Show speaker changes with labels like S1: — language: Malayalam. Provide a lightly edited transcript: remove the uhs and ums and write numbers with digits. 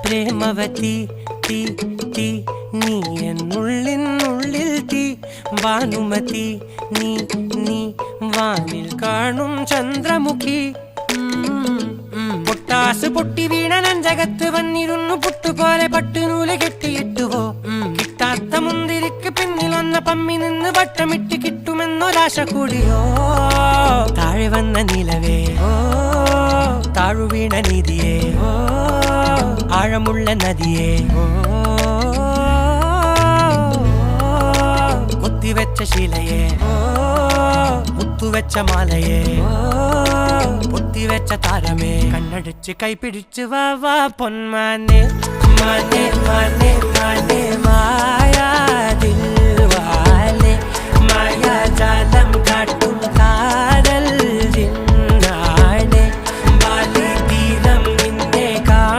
S1: പ്രേമവതി തീ തീ നീ എന്നുള്ളിൽ തീ ഭാനുമതി നീ നീ വാനിൽ കാണും ചന്ദ്രമുഖി പൊട്ടാസ് പൊട്ടി വീണ നഞ്ചകത്ത് വന്നിരുന്നു പുട്ടുപോലെ പട്ടുനൂല് കെട്ടിയിട്ടുവോ കിട്ടാത്ത മുന്തിരിക്ക് പിന്നിലൊന്ന പമ്മി നിന്ന് വട്ടമിട്ട് കിട്ടുമെന്നൊരാശ കൂടിയോ താഴെ വന്ന നിലവേ ഓ താഴു വീണ നിധിയേ ഓ ആഴമുള്ള നദിയേ ഓ കൊത്തിവെച്ച ശിലയേ ഓ മുത്തുവെച്ച മാലയേ പൊത്തിവെച്ച താരമേ കണ്ണടിച്ച് കൈപിടിച്ച് വാ വാ പൊന്മാനെ മാനെ മാനെ മാനെ മായാ ദിൽവാലെ മായാ ജാല